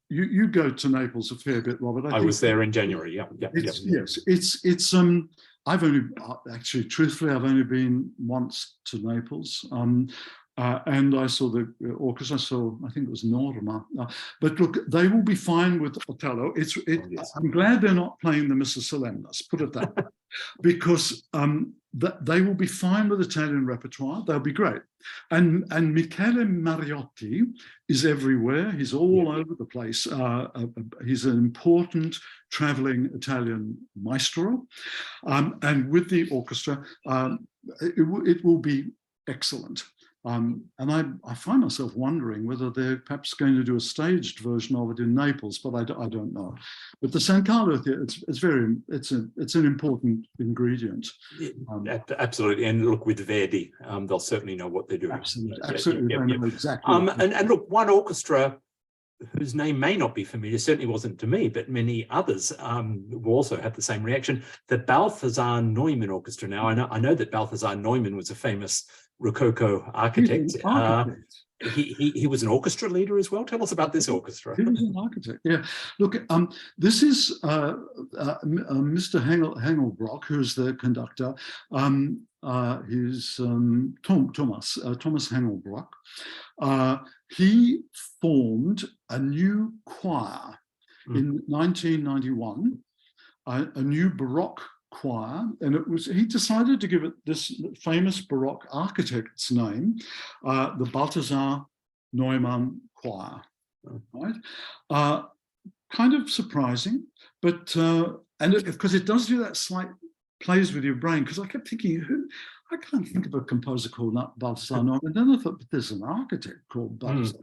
You go to Naples a fair bit, Robert. I was there in January. Yes, it's I've only actually, truthfully, I've only been once to Naples. And I saw the orchestra. I think it was Norma. But look, they will be fine with Otello. I'm glad they're not playing the Missa Solemnis, put it that way, because they will be fine with Italian repertoire. They'll be great. And Michele Mariotti is everywhere. He's all over the place. He's an important traveling Italian maestro. And with the orchestra, it will be excellent. And I find myself wondering whether they're perhaps going to do a staged version of it in Naples, but I don't know. But the San Carlo Theatre, it's an important ingredient. Absolutely, and look, with Verdi, they'll certainly know what they're doing. Absolutely, they know exactly. And look, one orchestra whose name may not be familiar, certainly wasn't to me, but many others will also have the same reaction. The Balthasar Neumann Orchestra. Now, I know that Balthasar Neumann was a famous Rococo architect. He was an orchestra leader as well. Tell us about this orchestra. He was an architect, yeah. Look, this is Mr. Hengelbrock, who's the conductor. He's Thomas Hengelbrock. He formed a new choir in 1991, a new Baroque choir, and he decided to give it this famous Baroque architect's name, the Balthasar Neumann Choir, right? Kind of surprising, but because it does do that slight plays with your brain, because I kept thinking, I can't think of a composer called Balthasar Neumann. And then I thought, but there's an architect called Balthasar.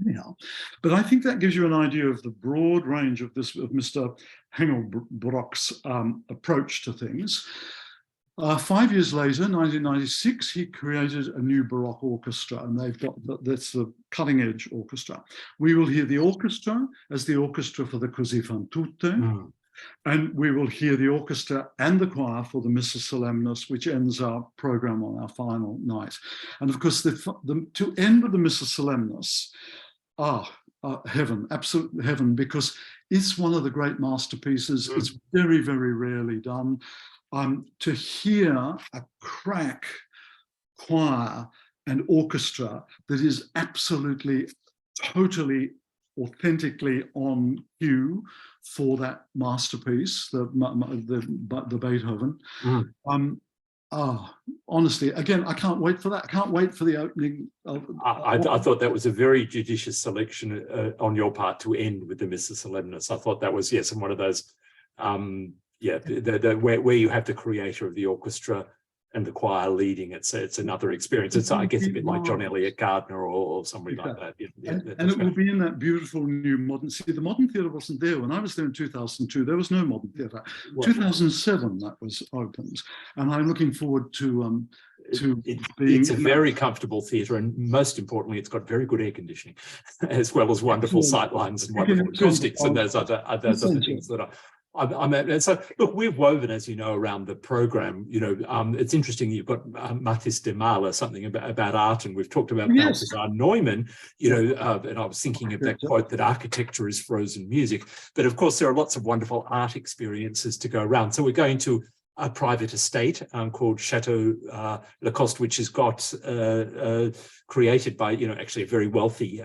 Anyhow, but I think that gives you an idea of the broad range of Mr. Hengelbrock's approach to things. 5 years later, 1996, he created a new Baroque orchestra, and that's the cutting edge orchestra. We will hear the orchestra as the orchestra for the Così fan tutte. And we will hear the orchestra and the choir for the Missa Solemnis, which ends our program on our final night. And of course, to end with the Missa Solemnis, heaven, absolute heaven, because it's one of the great masterpieces. It's very, very rarely done. To hear a crack choir and orchestra that is absolutely, totally, authentically on cue for that masterpiece, the Beethoven. Honestly, again, I can't wait for that. I can't wait for the opening. I thought that was a very judicious selection on your part to end with the Missa Solemnis. I thought that was, yes, and one of those, where you have the creator of the orchestra and the choir leading. It's another experience. It's, I guess, a bit like John Eliot Gardner or somebody like that. And it will be in that beautiful new modern. See, the modern theatre wasn't there when I was there in 2002. There was no modern theatre. 2007 that was opened, and I'm looking forward to being. It's a very comfortable theatre, and most importantly, it's got very good air conditioning, as well as wonderful sight lines and wonderful acoustics and those other things that are. And so, look, we've woven, as you know, around the program. It's interesting. You've got Mathis de Mahler, something about art, and we've talked about Balthasar Neumann. And I was thinking of that quote that architecture is frozen music. But of course, there are lots of wonderful art experiences to go around. So we're going to a private estate called Chateau Lacoste, which has got created by actually a very wealthy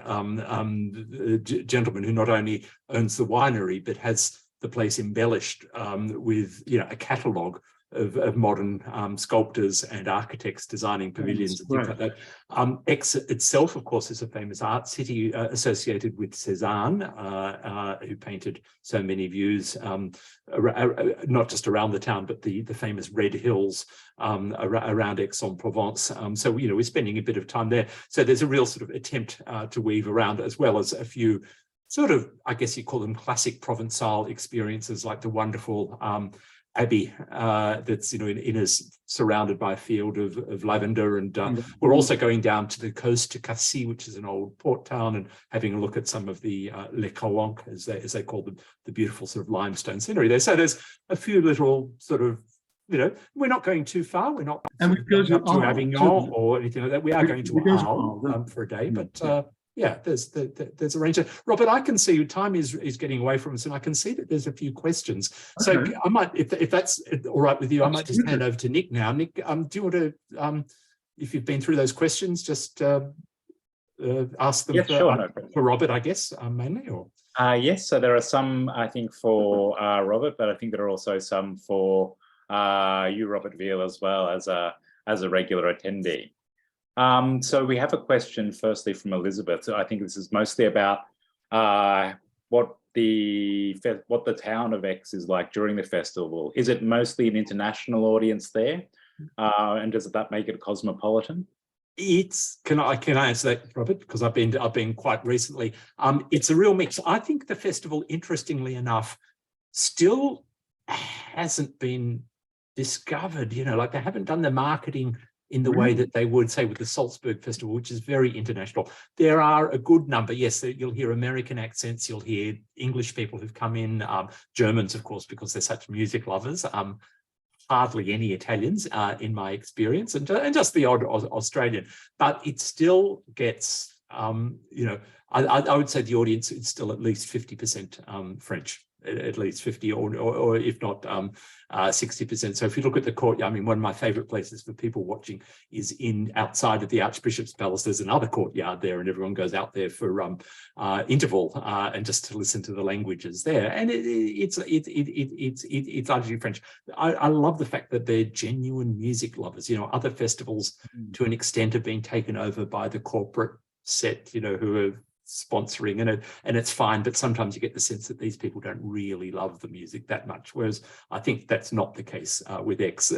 gentleman who not only owns the winery but has the place embellished with a catalogue of modern sculptors and architects designing pavilions and things like that. Aix itself, of course, is a famous art city associated with Cézanne, who painted so many views, not just around the town, but the famous red hills around Aix-en-Provence. So, we're spending a bit of time there. So there's a real sort of attempt to weave around, as well as a few sort of, I guess you call them classic Provençal experiences, like the wonderful abbey that's surrounded by a field of lavender. And we're also going down to the coast to Cassis, which is an old port town, and having a look at some of the Les Calanques, as they call them, the beautiful sort of limestone scenery there. So there's a few little sort of, we're not going too far. We're not going up to Avignon or anything like that. We are going to Arles for a day, but there's a range. Robert, I can see time is getting away from us, and I can see that there's a few questions. Okay. So I might, if that's all right with you, I might just hand over to Nick now. Nick, do you want to, if you've been through those questions, just ask them for Robert, I guess, mainly, or? Yes, so there are some, I think, for Robert, but I think there are also some for you, Robert Veel, as well as a regular attendee. So we have a question firstly from Elizabeth. I think this is mostly about what the town of Aix is like during the festival. Is it mostly an international audience there? And does that make it cosmopolitan? Can I answer that, Robert? Because I've been quite recently. It's a real mix. I think the festival, interestingly enough, still hasn't been discovered. Like they haven't done the marketing in the way that they would, say, with the Salzburg Festival, which is very international. There are a good number. Yes, you'll hear American accents, you'll hear English people who've come in, Germans, of course, because they're such music lovers, hardly any Italians in my experience, and just the odd Australian. But it still gets, I would say the audience is still at least 50% French. at least 50 or if not 60%. So if you look at the courtyard, I mean, one of my favorite places for people watching is outside of the Archbishop's Palace. There's another courtyard there, and everyone goes out there for interval and just to listen to the languages there. And it's largely French. I love the fact that they're genuine music lovers. You know, other festivals to an extent have been taken over by the corporate set, you know, who are sponsoring, and it's fine, but sometimes you get the sense that these people don't really love the music that much, whereas I think that's not the case with Aix.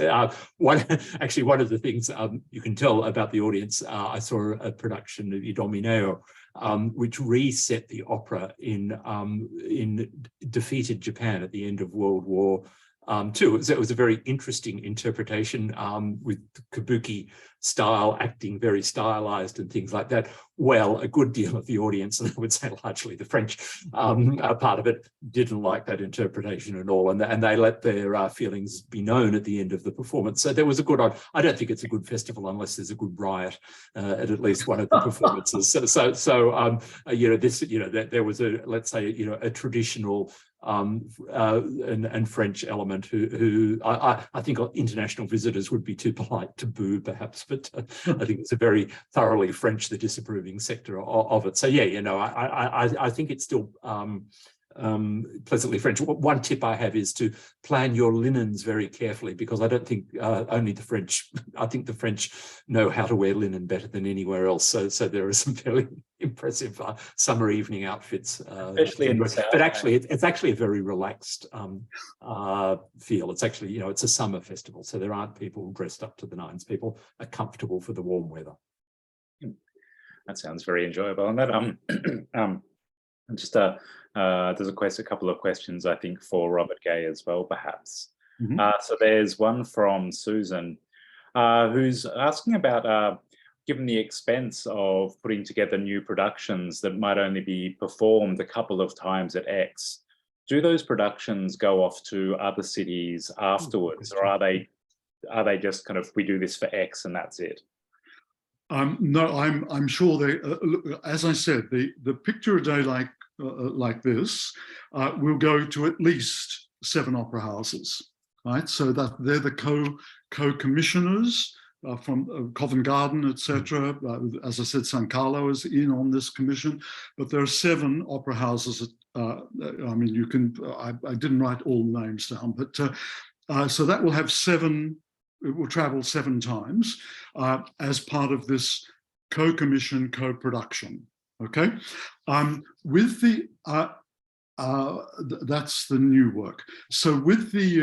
One of the things you can tell about the audience, I saw a production of Idomeneo, which reset the opera in defeated Japan at the end of World War II. It was a very interesting interpretation with kabuki style acting, very stylized and things like that. Well, a good deal of the audience, and I would say largely the French part of it, didn't like that interpretation at all, and they let their feelings be known at the end of the performance. So there was a good. I don't think it's a good festival unless there's a good riot at least one of the performances. So you know, this, you know, there was a, let's say, you know, a traditional and French element who I think international visitors would be too polite to boo, perhaps, but I think it's a very thoroughly French, the disapproving sector of it. So yeah, you know, I think it's still pleasantly French. One tip I have is to plan your linens very carefully, because I don't think only the French, I think the French know how to wear linen better than anywhere else. So there are some fairly impressive summer evening outfits, especially in the South. But actually, it's actually a very relaxed feel. It's actually, you know, it's a summer festival, so there aren't people dressed up to the nines. People are comfortable for the warm weather. That sounds very enjoyable. And that just there's a couple of questions, I think, for Robert Gay as well, perhaps. So there's one from Susan, who's asking about, given the expense of putting together new productions that might only be performed a couple of times at Aix, do those productions go off to other cities afterwards, or are they just kind of, we do this for Aix and that's it? No, I'm sure they. As I said, the picture a day like this will go to at least 7 opera houses, right? So that they're the co-commissioners from Covent Garden, etc. As I said, San Carlo is in on this commission, but there are 7 opera houses. I mean, you can. I didn't write all the names down, but so that will have 7. It will travel 7 times as part of this co-commission, co-production. Okay, with the that's the new work. So with the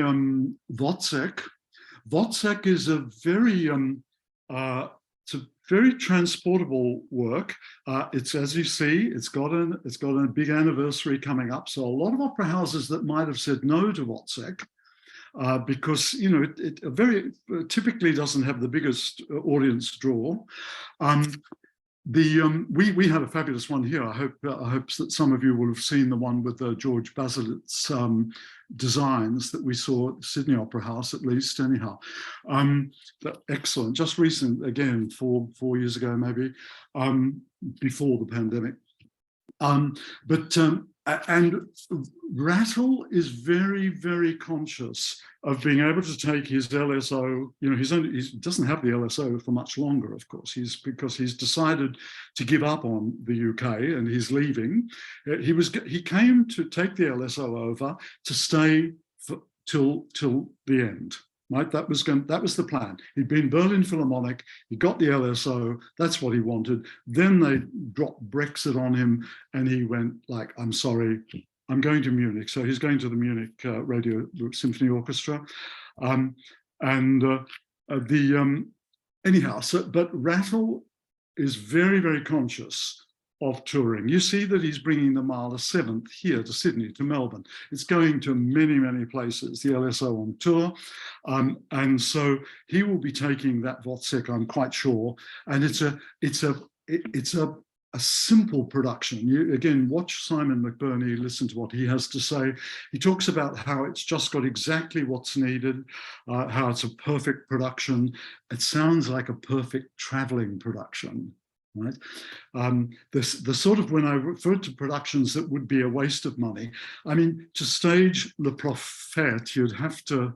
Wozzeck is a very it's a very transportable work. It's, as you see, it's got a big anniversary coming up. So a lot of opera houses that might have said no to Wozzeck, because, you know, it very typically doesn't have the biggest audience draw. We had a fabulous one here. I hope that some of you will have seen the one with George Baselit's designs that we saw at Sydney Opera House, at least, anyhow. Excellent. Just recent, again, 4 years ago, maybe, before the pandemic. And Rattle is very, very conscious of being able to take his LSO. You know, he doesn't have the LSO for much longer, of course. Because he's decided to give up on the UK and he's leaving. He came to take the LSO over to stay till the end. Right, that was the plan. He'd been Berlin Philharmonic, he got the LSO, that's what he wanted. Then they dropped Brexit on him and he went like, I'm sorry, I'm going to Munich. So he's going to the Munich Radio Symphony Orchestra. Anyhow, but Rattle is very, very conscious of touring. You see that he's bringing the Mahler 7th here to Sydney, to Melbourne. It's going to many, many places, the LSO on tour. And so he will be taking that Wozzeck, I'm quite sure. And it's a simple production. You, again, watch Simon McBurney, listen to what he has to say. He talks about how it's just got exactly what's needed, how it's a perfect production. It sounds like a perfect traveling production. right? The sort of, when I refer to productions that would be a waste of money, I mean, to stage Le Prophète, you'd have to,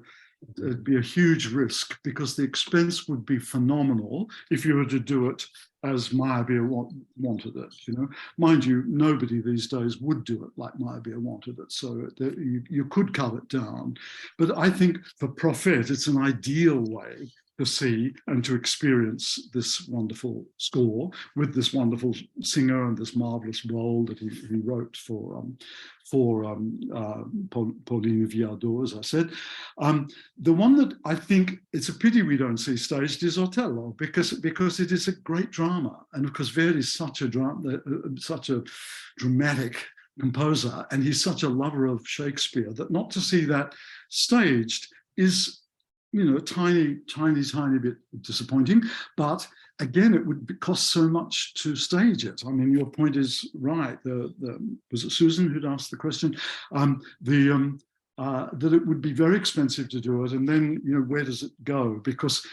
it'd be a huge risk because the expense would be phenomenal if you were to do it as Meyerbeer wanted it, you know. Mind you, nobody these days would do it like Meyerbeer wanted it, so you could cut it down. But I think for Prophète, it's an ideal way to see and to experience this wonderful score with this wonderful singer and this marvelous role that he wrote for Pauline Viardot, as I said. The one that I think it's a pity we don't see staged is Otello, because it is a great drama, and because Verdi is such a dramatic composer, and he's such a lover of Shakespeare, that not to see that staged is, you know, a tiny bit disappointing. But again, it would cost so much to stage it. I mean, your point is right. Was it Susan who'd asked the question? That it would be very expensive to do it, and then, you know, where does it go? Because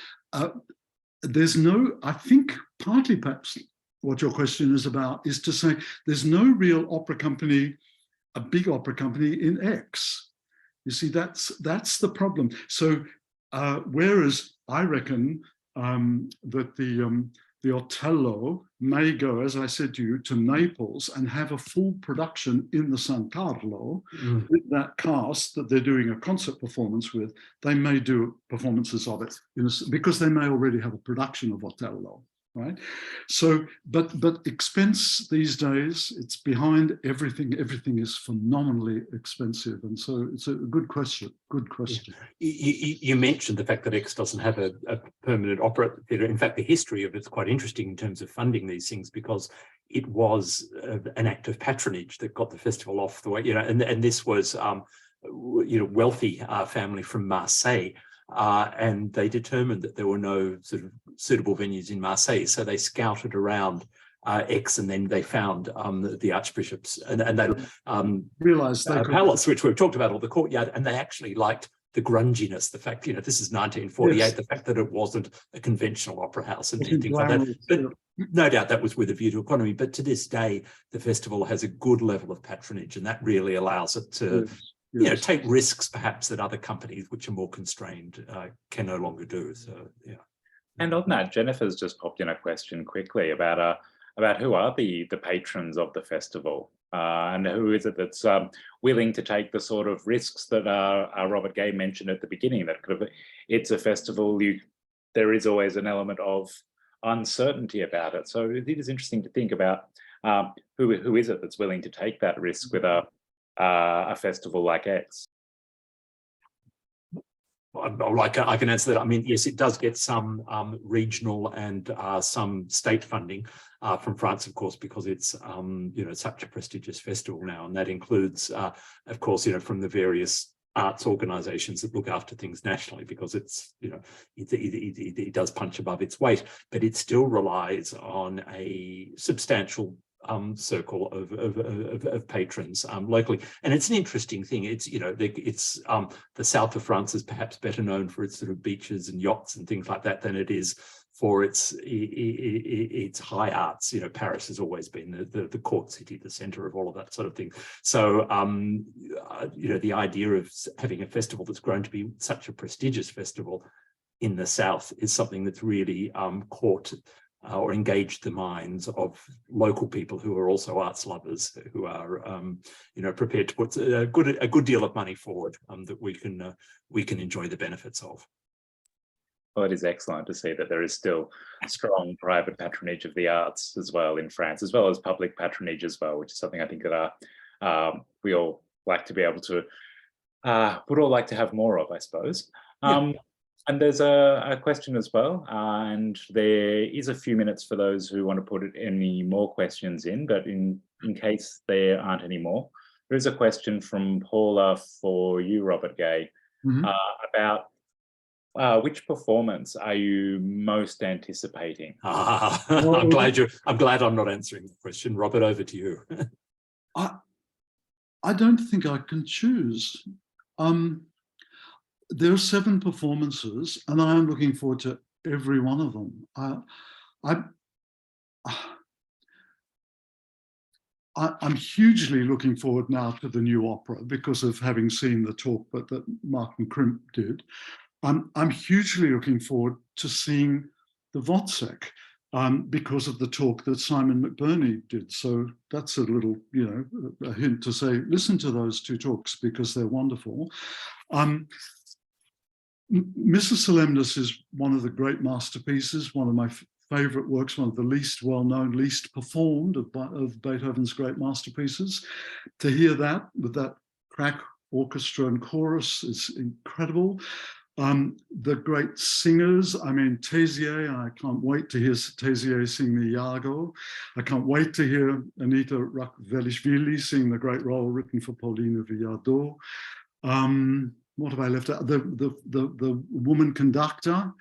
there's no, I think partly perhaps what your question is about is to say there's no real opera company, a big opera company in Aix. You see, that's the problem. So whereas I reckon that the Otello may go, as I said to you, to Naples and have a full production in the San Carlo with that cast that they're doing a concert performance with. They may do performances of it because they may already have a production of Otello, right? So, but expense these days, it's behind everything. Everything is phenomenally expensive, and so it's a good question. Good question. You mentioned the fact that Aix doesn't have a permanent opera theatre. In fact, the history of it's quite interesting in terms of funding these things, because it was an act of patronage that got the festival off the way. You know, and this was you know, wealthy family from Marseille. And they determined that there were no sort of suitable venues in Marseille, so they scouted around Aix, and then they found the Archbishop's and they realized they palace, which we've talked about, or the courtyard, and they actually liked the grunginess, the fact, you know, this is 1948, yes, the fact that it wasn't a conventional opera house and things like that. But no doubt that was with a view to economy. But to this day, the festival has a good level of patronage, and that really allows it to, yes, you know, take risks perhaps that other companies which are more constrained can no longer do. So yeah. And on that, Jennifer's just popped in a question quickly about who are the patrons of the festival, and who is it that's willing to take the sort of risks that Robert Gay mentioned at the beginning. That it's a festival. There is always an element of uncertainty about it. So it is interesting to think about who is it that's willing to take that risk with a festival like Aix. I can answer that. I mean, yes, it does get some regional and some state funding from France, of course, because it's you know, such a prestigious festival now, and that includes, of course, you know, from the various arts organisations that look after things nationally, because it's, you know, it does punch above its weight, but it still relies on a substantial circle of patrons locally. And it's an interesting thing. It's, you know, it's the south of France is perhaps better known for its sort of beaches and yachts and things like that than it is for its high arts. You know, Paris has always been the court city, the center of all of that sort of thing. So you know, the idea of having a festival that's grown to be such a prestigious festival in the south is something that's really caught or engaged the minds of local people who are also arts lovers, who are, you know, prepared to put a good deal of money forward that we can enjoy the benefits of. Well, it is excellent to see that there is still strong private patronage of the arts as well in France, as well as public patronage as well, which is something I think that we all like to be able to, would all like to have more of, I suppose. Yeah. And there's a question as well, and there is a few minutes for those who want to put any more questions in, but in case there aren't any more, there is a question from Paula for you, Robert Gay, about which performance are you most anticipating? I'm glad I'm not answering the question. Robert, over to you. I don't think I can choose. There are 7 performances, and I am looking forward to every one of them. I'm hugely looking forward now to the new opera because of having seen the talk that Martin Crimp did. I'm hugely looking forward to seeing the Wozzeck because of the talk that Simon McBurney did. So that's a little, a hint to say, listen to those two talks because they're wonderful. Mrs. Solemnis is one of the great masterpieces, one of my favorite works, one of the least well-known, least performed of Beethoven's great masterpieces. To hear that with that crack orchestra and chorus is incredible. The great singers, I mean, Tézier, I can't wait to hear Tézier sing the Iago. I can't wait to hear Anita Rakvelishvili sing the great role written for Pauline Viardot. What have I left out? The woman conductor.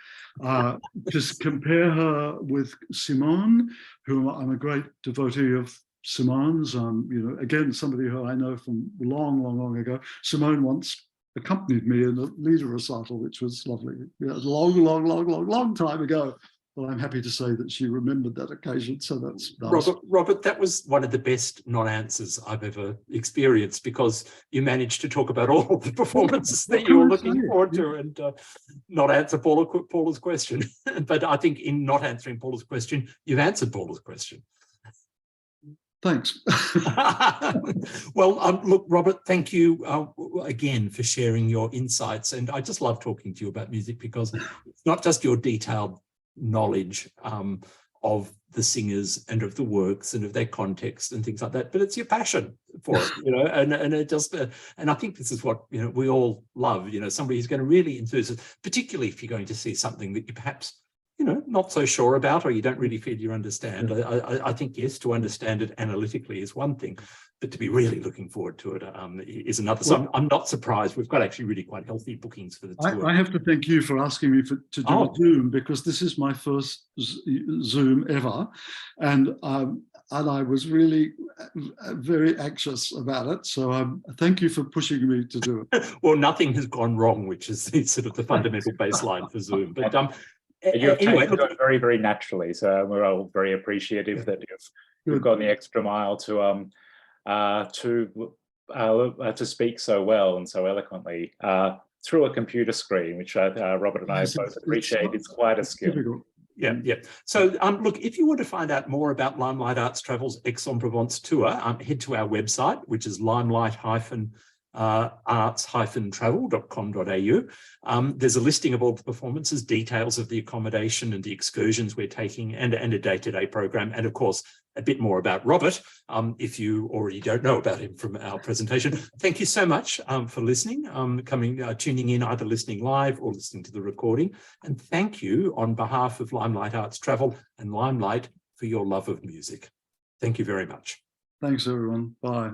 Just compare her with Simone, whom I'm a great devotee of Simone's. Again, somebody who I know from long ago. Simone once accompanied me in a leader recital, which was lovely. Long time ago. Well, I'm happy to say that she remembered that occasion, so that's nice. Robert, that was one of the best non-answers I've ever experienced because you managed to talk about all of the performances that you were looking forward to and not answer Paula's question. But I think in not answering Paula's question, you've answered Paula's question. Thanks. Well, look, Robert, thank you again for sharing your insights. And I just love talking to you about music because it's not just your detailed knowledge of the singers and of the works and of their context and things like that, but it's your passion for it, and it just and I think this is what we all love, somebody who's going to really enthuse us, particularly if you're going to see something that you perhaps not so sure about or you don't really feel you understand. I think, yes, to understand it analytically is one thing, but to be really looking forward to it is another. So I'm not surprised. We've got actually really quite healthy bookings for the tour. I have to thank you for asking me to do a Zoom because this is my first Zoom ever. And I was really very anxious about it. So thank you for pushing me to do it. Well, nothing has gone wrong, which is sort of the fundamental baseline for Zoom. But you've taken it very, very naturally. So we're all very appreciative that you've gone the extra mile to speak so well and so eloquently through a computer screen, which Robert and I both appreciate. It's quite a skill. Difficult. Yeah. So look, if you want to find out more about Limelight Arts Travel's Aix-en-Provence tour, head to our website, which is limelight-arts-travel.com.au. There's a listing of all the performances, details of the accommodation and the excursions we're taking, and a day-to-day program, and of course a bit more about Robert, if you already don't know about him from our presentation. Thank you so much for listening, tuning in, either listening live or listening to the recording. And thank you on behalf of Limelight Arts Travel and Limelight for your love of music. Thank you very much. Thanks, everyone. Bye.